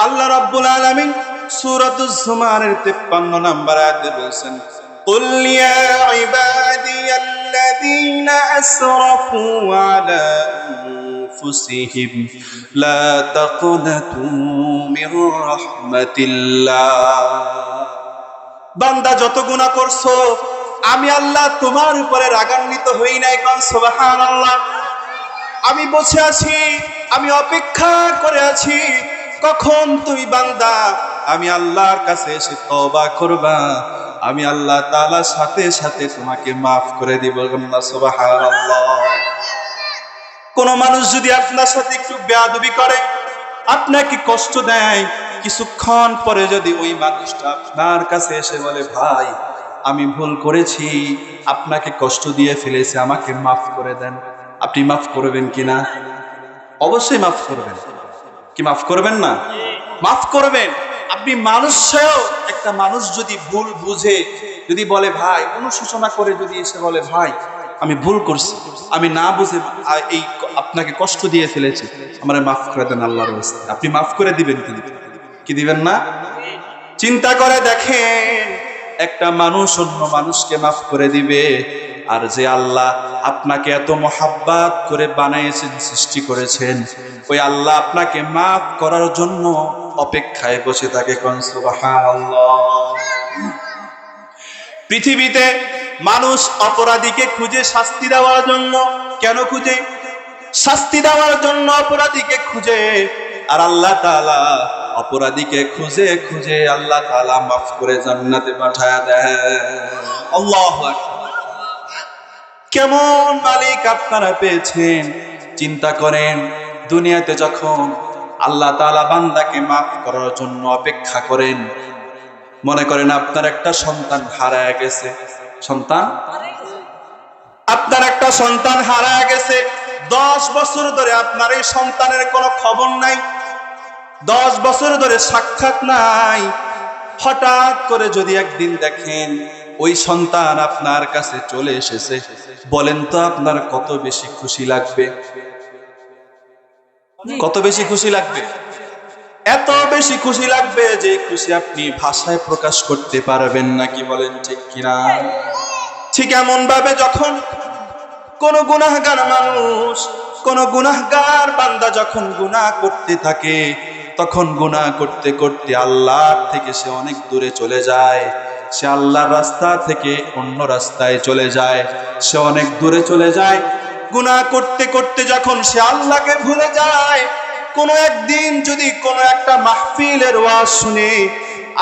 আল্লাহ রাব্বুল আলামিন সূরাতুজ জুমারের 53 নম্বর আয়াতে বলেছেন, কুল ইয়া ইবাদিয়াল্লাযীনা আসরাফু আলা আনফুসিহিম লা তাকনাতু মির রাহমাতিল্লাহ। বান্দা যত গুনাহ করছো আমি আল্লাহ তোমার উপরে রাগান্বিত হই নাই। কোন সুবহানাল্লাহ। আমি বসে আছি, আমি অপেক্ষা করে আছি কখন তুমি বান্দা আমি আল্লাহর কাছে এসে তওবা করবা, আমি আল্লাহ তাআলার সাথে সাথে তোমাকে মাফ করে দিব। সুবহানাল্লাহ। কোন মানুষ যদি আপনার সাথে একটু বেয়াদবি করে, আপনাকে কষ্ট দেয়, কিছুক্ষণ পরে যদি ওই মানুষটা আপনার কাছে এসে বলে, ভাই আমি ভুল করেছি, আপনাকে কষ্ট দিয়ে ফেলেছি, আমাকে মাফ করে দেন, আপনি মাফ করবেন কিনা? অবশ্যই মাফ করবেন। কি মাফ করবেন না? মাফ করবেন। আপনি মানুষেও একটা মানুষ যদি ভুল বুঝে যদি বলে ভাই, অনুশোচনা করে যদি এসে বলে ভাই আমি ভুল করছি, আমি না বুঝে এই আপনাকে কষ্ট দিয়ে ফেলেছি, আমারে মাফ করে দেন আল্লাহর রাস্তায়, আপনি মাফ করে দিবেন কিন্তু? কি দিবেন না? চিন্তা করে দেখেন, একটা মানুষ অন্য মানুষকে মাফ করে দিবে, আর যে আল্লাহ আপনাকে এত মহাব্বত করে বানিয়েছেন, সৃষ্টি করেছেন, ওই আল্লাহ আপনাকে মাফ করার জন্য অপেক্ষায় বসে থাকে। কোন সুবহানাল্লাহ। পৃথিবীতে মানুষ অপরাধীকে খুঁজে শাস্তি দেওয়ার জন্য। কেন খুঁজে? শাস্তি দেওয়ার জন্য অপরাধীকে খুঁজে। আর আল্লাহ তাআলা অপরাধীকে খুঁজে খুঁজে আল্লাহ তাআলা মাফ করে জান্নাতে পাঠায় দেয়। আল্লাহু আকবার। কেমন মালিক আপনারা পেয়েছেন চিন্তা করেন। দুনিয়াতে যখন আল্লাহ তাআলা বান্দাকে মাফ করার জন্য অপেক্ষা করেন, মনে করেন আপনার একটা সন্তান হারায় গেছে, আপনার একটা সন্তান হারায় গেছে, 10 বছর ধরে আপনার এই সন্তানের কোনো খবর নাই, 10 বছর ধরে সাক্ষাৎ নাই। হঠাৎ করে যদি একদিন দেখেন ওই সন্তান আপনার কাছে চলে এসেছে, বলেন তো আপনার কত বেশি খুশি লাগবে? কত বেশি খুশি লাগবে? এত বেশি খুশি লাগবে যে খুশি আপনি ভাষায় প্রকাশ করতে পারবেন না। কি বলেন ঠিক কিনা? ঠিক এমন ভাবে যখন কোন গুনাহগার মানুষ, কোন গুনাহগার বান্দা যখন গুনাহ করতে থাকে, তখন গুনাহ করতে করতে আল্লাহর থেকে সে অনেক দূরে চলে যায়, সে আল্লাহর রাস্তা থেকে অন্য রাস্তায় চলে যায়, সে অনেক দূরে চলে যায়। গুনাহ করতে করতে যখন সে আল্লাহকে ভুলে যায়, কোনো একদিন যদি কোনো একটা মাহফিলের ওয়াজ শুনে,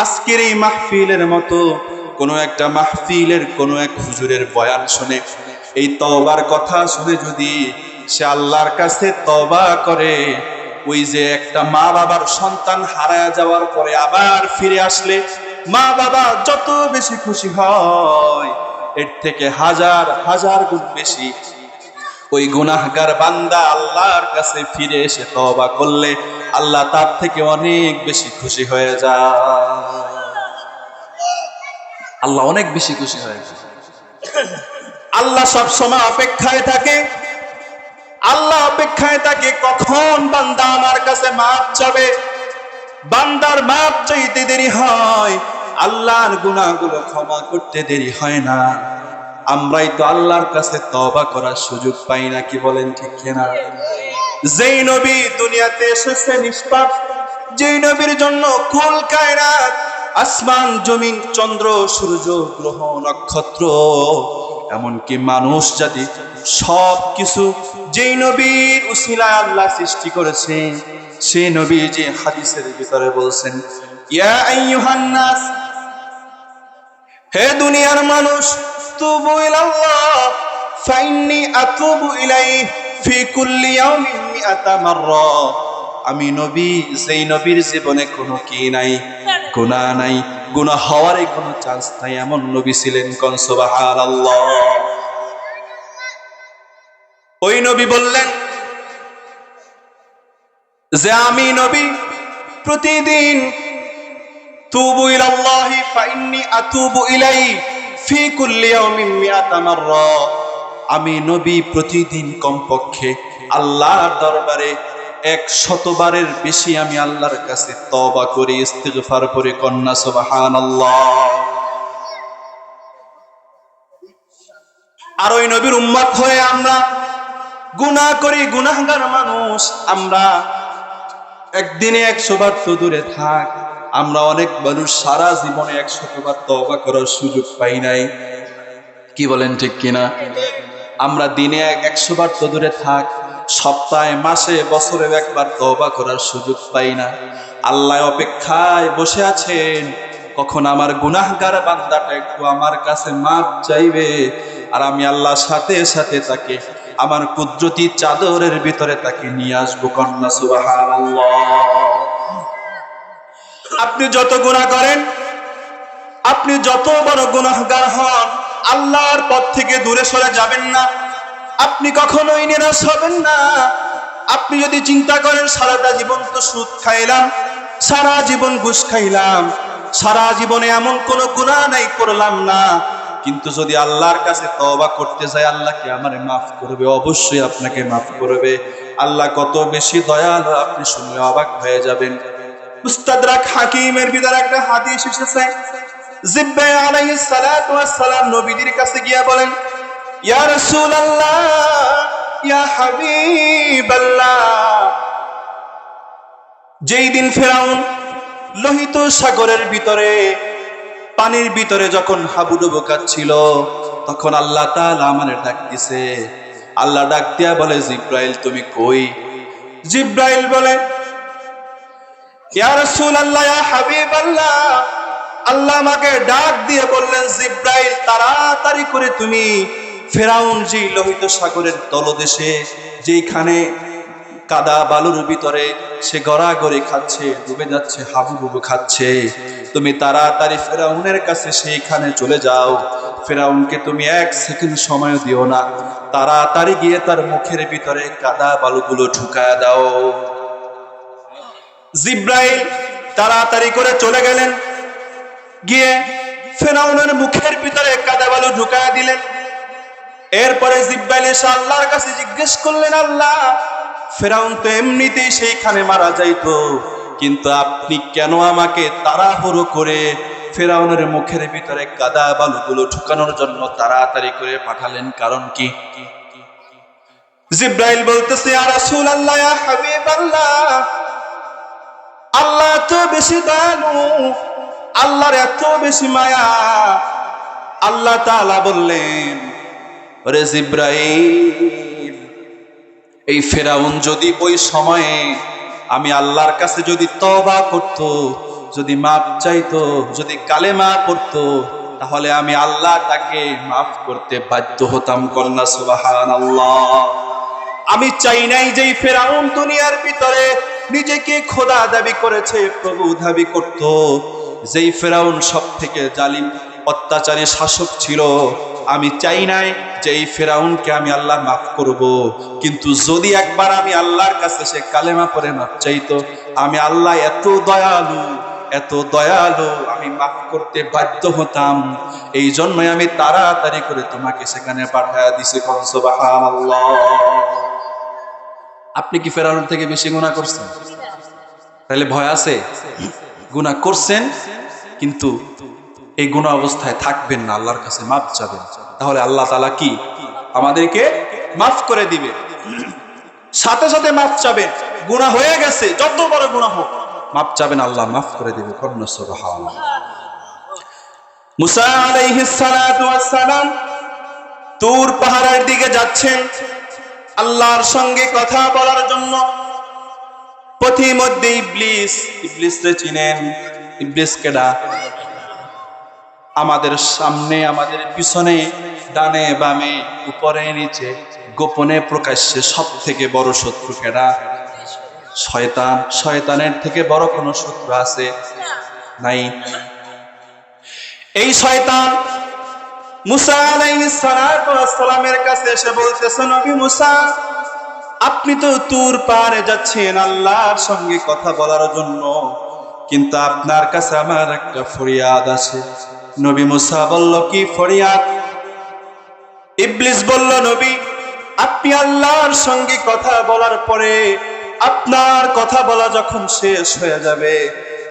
আজকের এই মাহফিলের মতো কোনো একটা মাহফিলের কোনো এক হুজুরের বয়ান শুনে, এই তওবার কথা শুনে যদি সে আল্লাহর কাছে তওবা করে, ওই যে একটা মা বাবার সন্তান হারায় যাওয়ার পরে আবার ফিরে আসলে মা বাবা যত বেশি খুশি হয়, এর থেকে হাজার হাজার গুণ বেশি ওই গুনাহগার বান্দা আল্লাহর কাছে ফিরে এসে তওবা করলে আল্লাহ তার থেকে অনেক বেশি খুশি হয়ে যায়। আল্লাহ অনেক বেশি খুশি হয়ে যায়। আল্লাহ সব সময় অপেক্ষায় থাকে, আল্লাহ অপেক্ষায় থাকে কখন বান্দা আমার কাছে মাফ চাবে। বান্দার মাফ চাইতে দেরি হয়, আল্লাহর গুনাহগুলো ক্ষমা করতে দেরি হয় না। আমরাই তো আল্লাহর কাছে তওবা করার সুযোগ পাই না। কি বলেন ঠিক কিনা? যেই নবী দুনিয়াতে এসেছে নিষ্পাপ, যেই নবীর জন্য কুল কায়নাত, আসমান জমিন চন্দ্র সূর্য গ্রহ নক্ষত্র এমনকি মানুষ জাতি সবকিছু যেই নবীর উসিলায় আল্লাহ সৃষ্টি করেছেন, সেই নবী যে হাদিসের ভিতরে বলছেন, ইয়া আইয়ুহান নাস, হে দুনিয়ার মানুষ, তুবু ইলাল্লাহ ফাইন্নী আতুবু ইলাইহি ফি কুল্লি ইয়াউমিন মিআতা মাররা। আমি নবী, যেই নবীর জীবনে কোনো কি নাই, গুনাহ নাই, গুনাহ হওয়ারই কোনো চান্স নাই, এমন নবী ছিলেন। কোন সুবহানাল্লাহ। ওই নবী বললেন যে আমি নবী প্রতিদিন তুবু ইলাল্লাহি ফাইন্নী আতুবু ইলাইহি ফি কুল্লি ইয়াউমিন মিআতা মাররা। আমি নবী প্রতিদিন কমপক্ষে আল্লাহর দরবারে 100 বারের বেশি আমি আল্লাহর কাছে তওবা করি, ইস্তিগফার করি। কন্যা সুবহানাল্লাহ। আর ওই নবীর উম্মত হয়ে আমরা গুনাহ করি, গুনাহগার মানুষ আমরা। একদিনে 100 বার তো দূরে থাক, আমরা অনেক মানুষ সারা জীবনে 100 বার তওবা করার সুযোগ পাই নাই। কি বলেন ঠিক কিনা? আমরা দিনে 100 বার তো দূরে থাক, সপ্তাহে, মাসে, বছরে একবার তওবা করার সুযোগ পাই না। আল্লাহ অপেক্ষায় বসে আছেন কখন আমার গুনাহগার বান্দাটা একটু আমার কাছে মাপ চাইবে, আর আমি আল্লাহর সাথে সাথে তাকে আমার কুদরতি চাদরের ভিতরে তাকে নিয়ে আসবো। কন্যা সুবহানাল্লাহ। আপনি যত গুনাহ করেন, আপনি যত বড় গুনাহগার হন, আল্লাহর পথ থেকে দূরে সরে যাবেন না। আপনি কখনোই নিরাশ হবেন না। আপনি যদি চিন্তা করেন সারাটা জীবন তো সুদ খাইলাম, সারা জীবন ঘুষ খাইলাম, সারা জীবনে এমন কোনো গুনাহ নাই করলাম না, কিন্তু যদি আল্লাহর কাছে তওবা করতে যাই আল্লাহ কি আমারে মাফ করবে? অবশ্যই আপনাকে মাফ করবে। আল্লাহ কত বেশি দয়ালু আপনি শুনলে অবাক হয়ে যাবেন। মুস্তাদরাক হাকিমের ভিতরে একটা হাদিস এসেছে, জিব্রাইল আলাইহিস সালাতু ওয়াস সালাম নবীজির কাছে গিয়া বলেন, ইয়া রাসূলুল্লাহ, ইয়া হাবিবাল্লাহ, যেই দিন ফেরাউন লোহিত সাগরের ভিতরে, পানির ভিতরে যখন হাবুডুবু খাচ্ছিল, তখন আল্লাহ তাআলা আমারে ডাক দিছে। আল্লাহ ডাক দিয়া বলে, জিব্রাইল তুমি কই? জিব্রাইল বলে, ইয়া রাসূলুল্লাহ, ইয়া হাবিবাল্লাহ, আল্লাহ আমাকে ডাক দিয়ে বললেন, জিব্রাইল তাড়াতাড়ি করে তুমি ফেরাউন যে লোহিত সাগরের তলদেশে, যেখানে কাদা বালুর ভিতরে সে গড়াগড়ি খাচ্ছে, ডুবে যাচ্ছে, হাবুডুবু খাচ্ছে, তুমি তাড়াতাড়ি ফেরাউনের কাছে সেইখানে চলে যাও। ফেরাউনকে তুমি 1 সেকেন্ড সময় দিও না, তাড়াতাড়ি গিয়ে তার মুখের ভিতরে কাদা বালুগুলো ঢুকায়া দাও। জিব্রাইল তাড়াতাড়ি করে চলে গেলেন, গিয়ে ফেরাউনের মুখের ভিতরে কাদা বালু ঢুকায়া দিলেন। এরপরে জিব্রাইল এসে আল্লাহর কাছে জিজ্ঞেস করলেন, আল্লাহ, ফেরাউন তো এমনিতেই সেইখানে মারা যাইতো, কিন্তু আপনি কেন আমাকে তাড়াহুড়ো করে ফেরাউনের মুখের ভিতরে কাদা বালুগুলো ঢুকানোর জন্য তাড়াতাড়ি করে পাঠালেন? কারণ কি? জিব্রাইল বলতেছে, ইয়া রাসূলুল্লাহ, ইয়া হাবিবাল্লাহ, আল্লাহ এত বেশি দয়ালু, আল্লাহর এত বেশি মায়া। আল্লাহ তাআলা বললেন, ওরে জিব্রাইল, এই ফেরাউন যদি ওই সময়ে আমি আল্লাহর কাছে যদি তওবা করত, যদি মাপ চাইতো, যদি কালেমা পড়তো, তাহলে আমি আল্লাহ তাকে মাফ করতে বাধ্য হতাম। কন্যা সুবহানাল্লাহ। আমি চাই নাই যে ফেরাউন দুনিয়ার ভিতরে নিজেকে খোদা দাবি করেছে, প্রভু দাবি করত। যেই ফেরাউন সব থেকে জালিম অত্যাচারী শাসক ছিল, আমি চাই নাই যে এই ফেরাউনকে আমি আল্লাহ মাফ করব, কিন্তু যদি একবার আমি আল্লাহর কাছে সে কালেমা পড়ে মাফ চাইতো, আমি আল্লাহ এত দয়ালু, এত দয়ালু, আমি মাফ করতে বাধ্য হতাম। এই জন্যই আমি তাড়াতাড়ি করে তোমাকে সেখানে পাঠায়া দিছি। সুবহানাল্লাহ। আপনি কি ফেরাউন থেকে বেশি গুনাহ করছেন? তাহলে ভয় আছে? গুনাহ করছেন, কিন্তু এই গুনাহ অবস্থায় থাকবেন না, আল্লাহর কাছে মাফ চাবেন, তাহলে আল্লাহ তাআলা কি আমাদেরকে মাফ করে দিবে। সাথে সাথে মাফ চাবেন। গুনাহ হয়ে গেছে, যত বড় গুনাহ হোক, মাফ চাবেন, আল্লাহ মাফ করে দিবে। কন্যা সুবহানাল্লাহ। মুসা আলাইহিস সালাতু ওয়াস সালাম তুর পাহাড়ের দিকে যাচ্ছেন আল্লাহর সঙ্গে কথা বলার জন্য। পথিমধ্যে ইবলিসকে চিনেন? ইবলিস কেডা? আমাদের সামনে, আমাদের পিছনে, ডানে বামে, উপরে নিচে, গোপনে প্রকাশ্যে সব থেকে বড় শত্রু কেডা? শয়তান। শয়তানের থেকে বড় কোন শত্রু আছে? নাই। এই শয়তান মুসা আলাইহিস সালাতু ওয়াস সালামের কাছে এসে বলতেছে, নবী মুসা, আপনি তো তুর পাহাড়ে যাচ্ছেন আল্লাহর সঙ্গে কথা বলার জন্য, কিন্তু আপনার কাছে আমার একটা ফরিয়াদ আছে। নবী মুসা বলল, কি ফরিয়াদ? ইবলিস বলল, নবী, আপনি আল্লাহর সঙ্গে কথা বলার পরে আপনার কথা বলা যখন শেষ হয়ে যাবে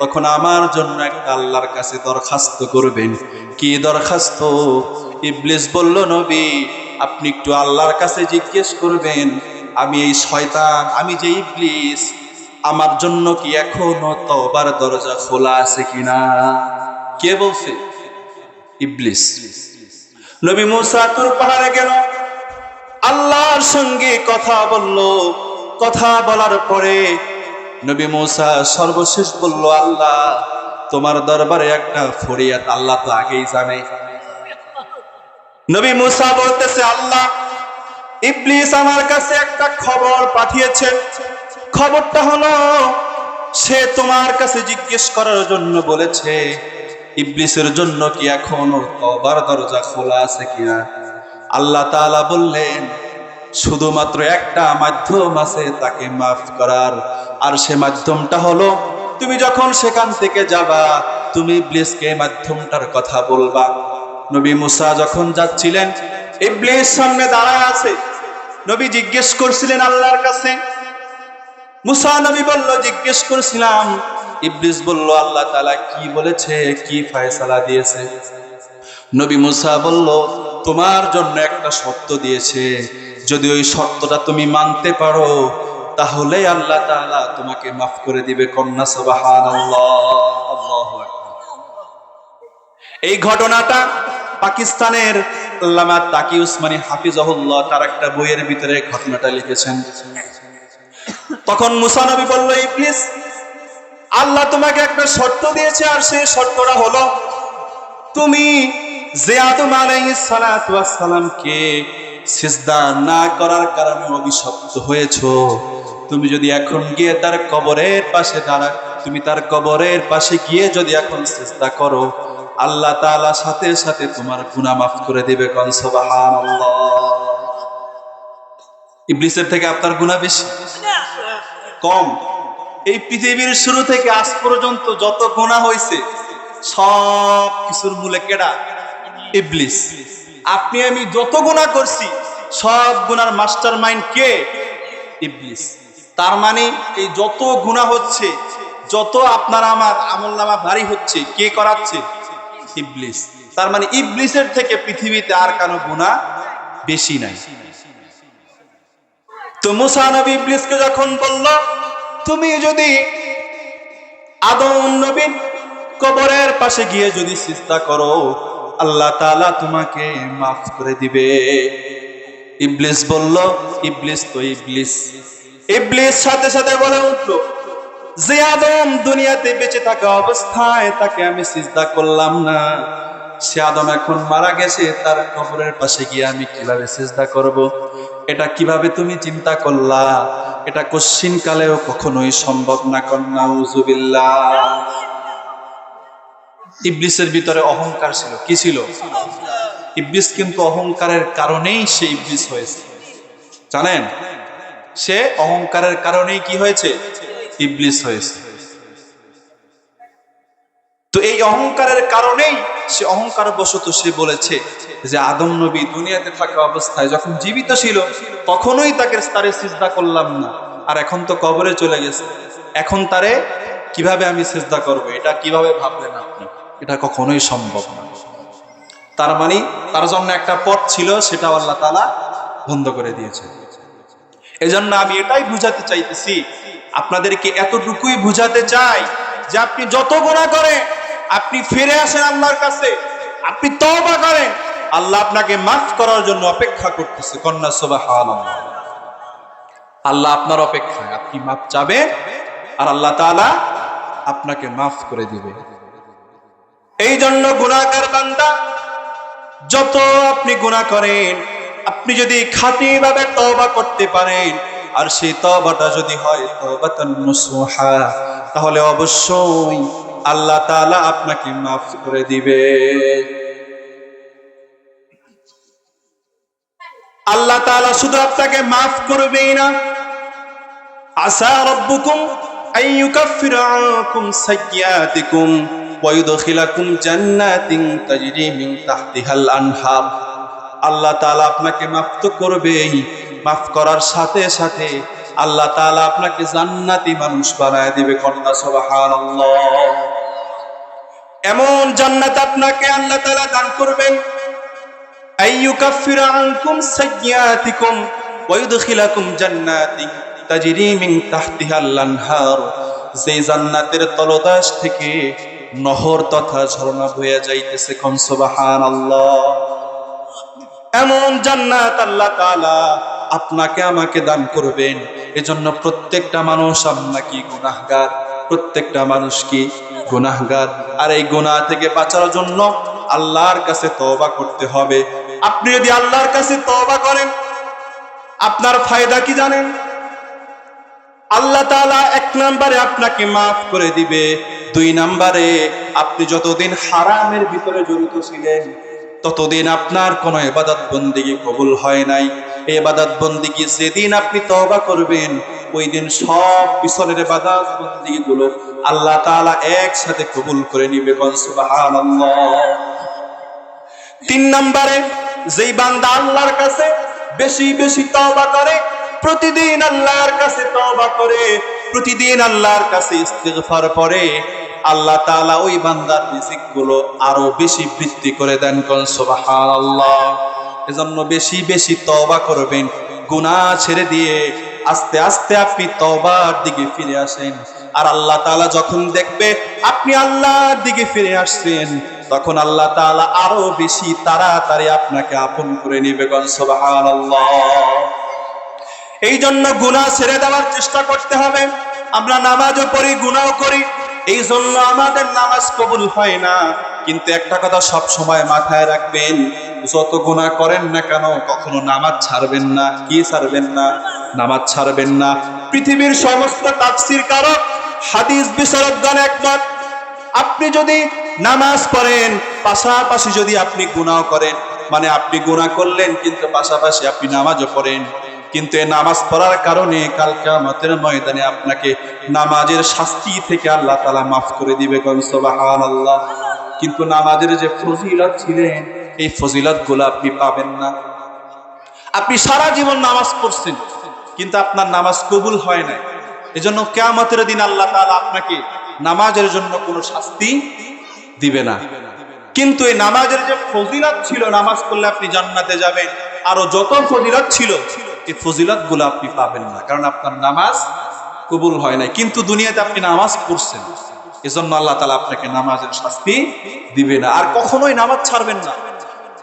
তখন আমার জন্য একটা আল্লাহর কাছে দরখাস্ত করবেন। কি দরখাস্ত? ইবলিস বলল, নবী আপনি একটু আল্লাহর কাছে জিজ্ঞেস করবেন, আমি এই শয়তান, আমি যে ইবলিস, আমার জন্য কি এখনো তওবার দরজা খোলা আছে কিনা। কে বলছে? ইবলিস। নবী মুসা তুর পাহাড়ে গেল, আল্লাহর সঙ্গে কথা বলল। কথা বলার পরে নবী মুসা সর্বশেষ বলল, আল্লাহ তোমার দরবারে একটা ফরিয়াদ। আল্লাহ তো আগেই জানে। নবী মুসা বলতেছে, আল্লাহ ইবলিস আমার কাছে একটা খবর পাঠিয়েছে। খবরটা হলো সে তোমার কাছে জিজ্ঞেস করার জন্য বলেছে ইবলিসের জন্য কি এখনো তওবার দরজা খোলা আছে কিনা। আল্লাহ তাআলা বললেন, শুধুমাত্র একটা মাধ্যম আছে তাকে মাফ করার, আর সে মাধ্যমটা হলো তুমি যখন সেখান থেকে যাবা তুমি ইবলিসকে মাধ্যমটার কথা বলবা। নবী মুসা যখন যাচ্ছিলেন ইবলিস সামনে দাঁড়ায় আছে। নবী জিজ্ঞেস করছিলেন আল্লাহর কাছে। মুসা নবী বলল, জিজ্ঞেস করছিলাম। ইবলিস বলল, আল্লাহ তাআলা কি বলেছে, কি ফয়সালা দিয়েছে? নবী মুসা বলল, তোমার জন্য একটা শর্ত দিয়েছে, যদি ওই শর্তটা তুমি মানতে পারো তাহলে আল্লাহ তাআলা তোমাকে মাফ করে দিবে। কন্যা সুবহানাল্লাহ, আল্লাহু আকবার। এই ঘটনাটা পাকিস্তানের আল্লামা তাকি উসমানী হাফিজাহুল্লাহ তার একটা বইয়ের ভিতরে ঘটনাটা লিখেছেন। তখন মুসা নবী বলল, ইবলিস আল্লাহ তোমাকে একটা শর্ত দিয়েছে, আর সেই শর্তটা হলো তুমি যে আদম আলাইহিস সালাতু ওয়াস সালামকে সিজদা না করার কারণে অভিশপ্ত হয়েছো, তুমি যদি এখন গিয়ে তার কবরের পাশে তুমি তার কবরের পাশে গিয়ে যদি এখন সিজদা করো আল্লাহ তাআলা সাথে সাথে তোমার গুনাহ মাফ করে দিবে। কোন সুবহানাল্লাহ। ইবলিসের থেকে আপনার গুনাহ বেশি কম? এই পৃথিবীর শুরু থেকে আজ পর্যন্ত যত গুনাহ হয়েছে সব কিছুর মূলে কেডা? ইবলিস। আপনি আমি যত গুনাহ করছি সব গুনার মাস্টার মাইন্ড কে? ইবলিস। তার মানে এই যত গুনাহ হচ্ছে, যত আপনার আমার আমলনামা ভারী হচ্ছে, কে করাচ্ছে? ইবলিস। তার মানে ইবলিসের থেকে পৃথিবীতে আর কারো গুনাহ বেশি নাই। তো মুসা নবী ইবলিসকে যখন বলল, তুমি যদি আদম নবীর কবরের পাশে গিয়ে যদি সিজদা করো আল্লাহ তাআলা তোমাকে মাফ করে দিবে। ইবলিস বলল, ইবলিস তো ইবলিস। ইবলিস সাথে সাথে বলে উঠলো, যে আদম দুনিয়াতে বেঁচে থাকা অবস্থায় তাকে আমি সিজদা করলাম না, সে আদম এখন মারা গেছে, তার কবরের পাশে গিয়ে আমি কিভাবে সিজদা করব? এটা কিভাবে তুমি চিন্তা করলা? এটা কশ্চিন কালেও কখনোই সম্ভব না। কন্যা উযুবিল্লাহ। ইবলিসের ভিতরে অহংকার ছিল। কি ছিল? ইবলিস কিন্তু অহংকারের কারণেই সে ইবলিস হয়েছে, জানেন? সে অহংকারের কারণেই কি হয়েছে? ইবলিস হয়েছে। তো এই অহংকারের কারণেই সে অহংকার বশত সে বলেছে যে আদম নবী দুনিয়াতে থাকা অবস্থায় যখন জীবিত ছিল তখনই তাকে সিজদা করলাম না, আর এখন তো কবরে চলে গেছে, এখন তারে কিভাবে আমি সিজদা করব? এটা কিভাবে ভাবলেন আপনি? এটা কখনোই সম্ভব না। তার মানে তার জন্য একটা পথ ছিল, সেটা আল্লাহ তাআলা বন্ধ করে দিয়েছে। এজন্য আমি এটাই বুঝাতে চাইতেছি, আপনাদেরকে এতটুকুই বুঝাতে চাই যে আপনি যত গুনাহ করেন আপনি ফিরে আসেন আল্লাহর কাছে, আপনি তওবা করেন, আল্লাহ আপনাকে মাফ করার জন্য অপেক্ষা করতেছে। কন্যা সুবহানাল্লাহ। আল্লাহ আপনার অপেক্ষায়, আপনি মাফ চাবেন আর আল্লাহ তাআলা আপনাকে মাফ করে দিবে। এই জন্য গুনাহগার বান্দা যত আপনি গুনাহ করেন, আপনি যদি খাঁটিভাবে তওবা করতে পারেন আর সেই তওবাটা যদি হয় তওবাতান নসুহা, তাহলে অবশ্যই আল্লাহ তাআলা আপনাকে মাফ করে দিবে। আল্লাহ তাআলা শুধু আপনাকে মাফ করবেই না, আসা রাব্বুকুম আইয়ুকাফিরা আনকুম সাইয়্যাতিকুম ওয়া ইউদখিলাকুম জান্নাতিন তাজরি মিন তাহতিহাল আনহার। আল্লাহ তাআলা আপনাকে মাফ তো করবেই, মাফ করার সাথে সাথে আল্লাহ তাআলা আপনাকে জান্নাতি মানুষ বানায় দিবে। কন্যা সুবহানাল্লাহ। এমন জান্নাত আপনাকে আল্লাহ তাআলা দান করবেন, আইয়ুকাফিরা আনকুম সাইয়্যাতিকুম ওয়া ইউদখিলাকুম জান্নাতিন তাজরি মিন তাহতিহাল আনহার, যে জান্নাতের তলদেশ থেকে নহর তথা ঝর্ণা বয়ে যাইতেছে। কোন সুবহানাল্লাহ। এমন জান্নাত আল্লাহ তাআলা আপনাকে আমাকে দান করবেন। এজন্য প্রত্যেকটা মানুষ আমরা কি গুনাহগার, প্রত্যেকটা মানুষ কি গুনাহগার। আর এই গুনাহ থেকে বাঁচার জন্য আল্লাহর কাছে তওবা করতে হবে। আপনি যদি আল্লাহর কাছে তওবা করেন, আপনার ফায়দা কি জানেন? আল্লাহ তাআলা 1 নম্বরে আপনাকে maaf করে দিবে। 2 নম্বরে আপনি যতদিন হারামের ভিতরে জড়িত ছিলেন ততদিন আপনার কোনো ইবাদত বন্দেগী কবুল হয় নাই। এই ইবাদত বন্দেগী যেদিন আপনি তওবা করবেন, ওই দিন সব পিছনের ইবাদত বন্দেগী গুলো আল্লাহ তাআলা একসাথে কবুল করে নিবে। সুবহানাল্লাহ। 3 নম্বরে, যেই বান্দা আল্লাহর কাছে বেশি বেশি তওবা করে, প্রতিদিন আল্লাহর কাছে তওবা করে, প্রতিদিন আল্লাহর কাছে ইস্তিগফার পড়ে, আল্লাহ তাআলা ওই বান্দার রিজিক গুলো আরো বেশি বৃদ্ধি করে দেন। কোন সুবহানাল্লাহ। এজন্য বেশি বেশি তওবা করবেন, গুনাহ ছেড়ে দিয়ে আস্তে আস্তে আপনি তওবার দিকে ফিরে আসেন। আর আল্লাহ তাআলা যখন দেখবে আপনি আল্লাহর দিকে ফিরে আসছেন, তখন আল্লাহ তাআলা আরো বেশি তাড়াতাড়ি আপনাকে আপন করে নেবে। কোন সুবহানাল্লাহ। এই জন্য গুনাহ ছেড়ে দেওয়ার চেষ্টা করতে হবে। আমরা নামাজও পড়ি, গুনাহও করি, এই জন্য আমাদের নামাজ কবুল হয় না। কিন্তু একটা কথা সব সময় মাথায় রাখবেন, যত গুনাহ করেন না কেন কখনো নামাজ ছাড়বেন না। কি ছাড়বেন না? নামাজ ছাড়বেন না। পৃথিবীর সমস্ত তাফসীর কারক, হাদিস বিশারদগণ একমত, আপনি যদি নামাজ পড়েন পাশাপাশি যদি আপনি গুনাহ করেন, মানে আপনি গুনাহ করলেন কিন্তু পাশাপাশি আপনি নামাজও পড়েন, কিন্তু এই নামাজ পড়ার কারণে কাল কিয়ামতের ময়দানে আপনাকে নামাজের শাস্তি থেকে আল্লাহ তাআলা মাফ করে দিবে। কোন সুবহানাল্লাহ। কিন্তু নামাজের যে ফজিলত ছিলেন, এই ফজিলতগুলো আপনি পাবেন না। আপনি সারা জীবন নামাজ পড়ছেন কিন্তু আপনার নামাজ কবুল হয় নাই। এজন্য কিয়ামতের দিন আল্লাহ তাআলা আপনাকে নামাজের জন্য কোনো শাস্তি দিবে না। কিন্তু এই নামাজের যে ফজিলত ছিল, নামাজ পড়লে আপনি জান্নাতে যাবেন, আরো যত ফজিলত ছিল এই ফজিলতগুলো আপনি পাবেন না, কারণ আপনার নামাজ কবুল হয় নাই। কিন্তু দুনিয়াতে আপনি নামাজ পড়ছেন, এজন্য আল্লাহ তাআলা আপনাকে নামাজের শাস্তি দিবে না। আর কখনোই নামাজ ছাড়বেন না,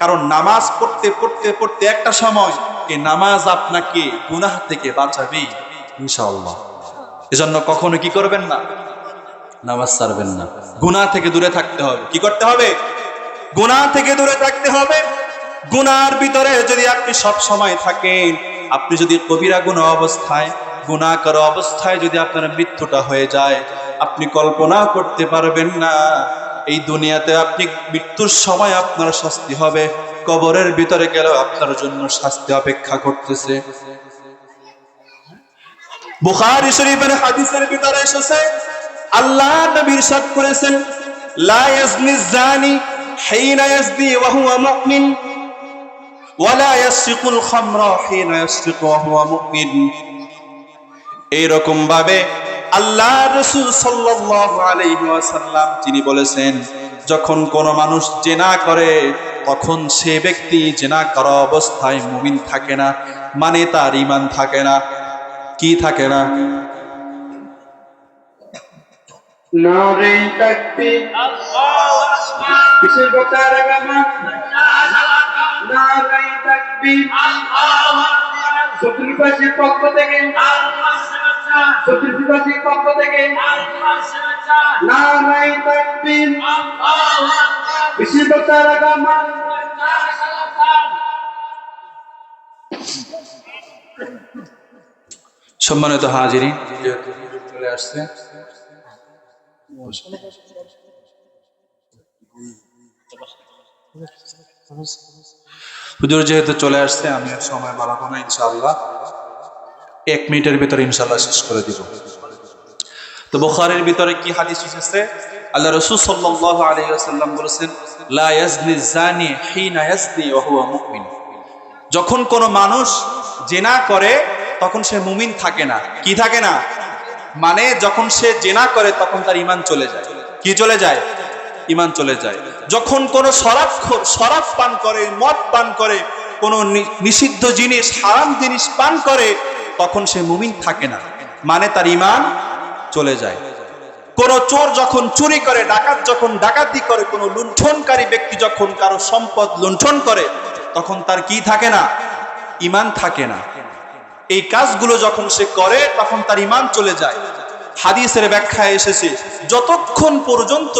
কারণ নামাজ পড়তে পড়তে পড়তে একটা সময় এই নামাজ আপনাকে গুনাহ থেকে বাঁচাবে ইনশাআল্লাহ। এজন্য কখনো কি করবেন না? নামাজ ছাড়বেন না। গুনাহ থেকে দূরে থাকতে হবে। কি করতে হবে? গুনাহ থেকে দূরে থাকতে হবে। গুনাহর ভিতরে যদি আপনি সব সময় থাকেন, আপনি যদি কবিরা গুনাহ অবস্থায়, গুনাহ করা অবস্থায় যদি আপনার মৃত্যুটা হয়ে যায়, আপনি কল্পনা করতে পারবেন না এই দুনিয়াতে আপনি মৃত্যুর সময় আপনার শাস্তি হবে, কবরের ভিতরে গেলেও আপনার জন্য শাস্তি অপেক্ষা করতেছে। বুখারী শরীফের হাদিসের ভিতরে এসেছে, আল্লাহ নবী ইরশাদ করেছেন, লা ইয়াজনি জানি হিনা ইয়াজনি ওয়া হুয়া মুমিন ওয়া লা ইয়াসরিকুল খামরা হিনা ইয়াসরিকু ওয়া হুয়া মুমিন। এইরকম ভাবে আল্লাহ রাসূল সাল্লাল্লাহু আলাইহি ওয়াসাল্লাম তিনি বলেছেন, যখন কোন মানুষ জিনা করে তখন সে ব্যক্তি জিনা করা অবস্থায় মুমিন থাকে না, মানে তার ঈমান থাকে না। কি থাকে না? নারে তাকবীর, আল্লাহু আকবার, বিশেষ বক্তার আগমন, নারে তাকবীর, আল্লাহু আকবার, চতুর্পাশের পক্ষ থেকে, চতুর্পাশের পক্ষ থেকে, নারে তাকবীর, আল্লাহু আকবার, বিশেষ বক্তার আগমন। সম্মানিত হাজিরিন, চলে আসছে হুজুর, যেহেতু চলে আসছে আমি আর সময় বাড়াবো না, ইনশাআল্লাহ 1 মিনিটের ভিতরে ইনশাআল্লাহ শেষ করে দিব। তো বুখারীর ভিতরে কি হাদিস এসেছে? আল্লাহ রাসূল সাল্লাল্লাহু আলাইহি ওয়াসাল্লাম বলেছেন, লা ইয়াজনি জানি হিনা ইয়াজনি ওয়া হুয়া মুমিন। যখন কোন মানুষ জিনা করে তখন সে মুমিন থাকে না। কি থাকে না? মানে যখন সে জেনা করে তখন তার ঈমান চলে যায়। কি চলে যায়? ঈমান চলে যায়। যখন কোনো শরাব পান করে, মদ পান করে, কোনো নিষিদ্ধ জিনিস, হারাম জিনিস পান করে, তখন সে মুমিন থাকে না, মানে তার ঈমান চলে যায়। কোন চোর যখন চুরি করে, ডাকাত যখন ডাকাতি করে, কোন লুণ্ঠনকারী ব্যক্তি যখন কারো সম্পদ লুণ্ঠন করে, তখন তার কি থাকে না? ঈমান থাকে না। এই কাজগুলো যখন সে করে তখন তার ঈমান চলে যায়। হাদিসের ব্যাখ্যায় এসেছে, যতক্ষণ পর্যন্ত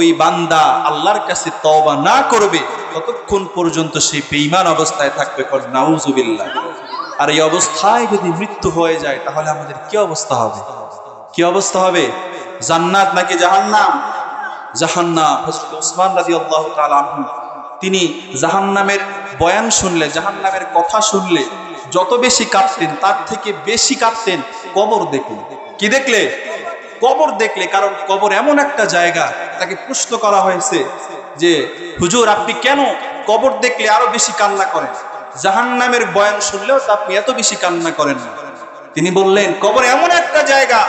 ওই বান্দা আল্লাহর কাছে তওবা না করবে ততক্ষণ পর্যন্ত সে বেঈমান অবস্থায় থাকবে। নাউজুবিল্লাহ। আর এই অবস্থায় যদি মৃত্যু হয়ে যায় তাহলে আমাদের কি অবস্থা হবে? কি অবস্থা হবে? জান্নাত নাকি জাহান্নাম? জাহান্নাম। হযরত ওসমান রাদিয়াল্লাহু তাআলা আনহু তিনি জাহান্নামের বয়ান শুনলে, জাহান্নামের কথা শুনলে যত বেশি কাঁপতেন, তার থেকে বেশি কাঁপতেন কবর দেখলে। কি দেখলে? কবর দেখলে। কারণ কবর এমন একটা জায়গা, তাকে প্রশ্ন করা হয়েছে যে হুজুর আপনি কেন কবর দেখলে আরো বেশি কান্না করেন, জাহান্নামের বয়ান শুনলেও তো আপনি এত বেশি কান্না করেন না? তিনি বললেন, কবর এমন একটা জায়গা,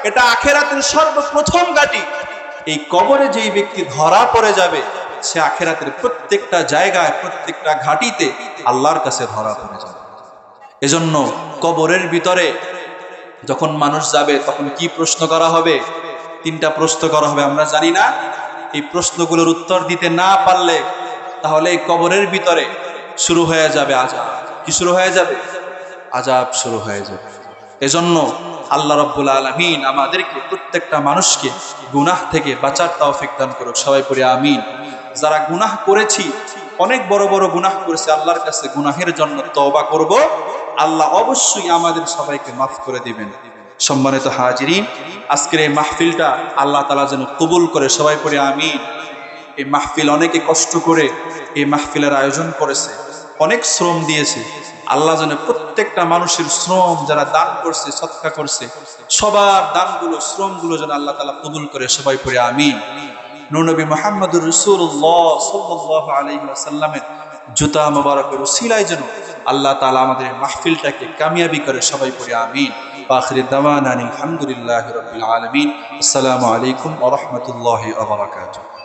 এটা আখিরাতের সর্বপ্রথম ঘাঁটি। এই কবরে যেই ব্যক্তি ধরা পড়ে যাবে সে আখিরাতের প্রত্যেকটা জায়গায়, প্রত্যেকটা ঘাঁটিতে আল্লাহর কাছে ধরা পড়ে যাবে। এজন্য কবরের ভিতরে যখন মানুষ যাবে তখন কি প্রশ্ন করা হবে? 3টা প্রশ্ন করা হবে, আমরা জানি না। এই প্রশ্নগুলোর উত্তর দিতে না পারলে তাহলে এই কবরের ভিতরে শুরু হয়ে যাবে আযাব। কি শুরু হয়ে যাবে? আযাব শুরু হয়ে যাবে। এজন্য আল্লাহ রাব্বুল আলামিন আমাদেরকে, প্রত্যেকটা মানুষকে গুনাহ থেকে বাঁচার তৌফিক দান করুক। সবাই পড়ি আমিন। যারা গুনাহ করেছি, অনেক বড় বড় গুনাহ করেছে, আল্লাহর কাছে গুনাহের জন্য তওবা করব, আল্লাহ অবশ্যই আমাদের সবাইকে মাফ করে দিবেন। সম্মানিত হাজিরিন, আজকের এই মাহফিলটা আল্লাহ তাআলা যেন কবুল করে। সবাই পড়ি আমিন। এই মাহফিল অনেকে কষ্ট করে এই মাহফিলের আয়োজন করেছে, অনেক শ্রম দিয়েছে। আল্লাহ যেন প্রত্যেকটা মানুষের শ্রম, যারা দান করছে, সদকা করছে, সবার দানগুলো, শ্রমগুলো যেন আল্লাহ তাআলা কবুল করে। সবাই পড়ি আমিন। নূর নবী মুহাম্মদুর রাসূলুল্লাহ সাল্লাল্লাহু আলাইহি ওয়াসাল্লামের জুতা মোবারকের উসিলায় যেন আল্লাহ তাআলা আমাদের মাহফিলটাকে কামিয়াবি করে। সবাই পড়ি আমিন। আখির দাওয়ানা আলহামদুলিল্লাহি রাব্বিল আলামিন। আসসালামু আলাইকুম ওয়া রাহমাতুল্লাহি ওয়া বারাকাতুহু।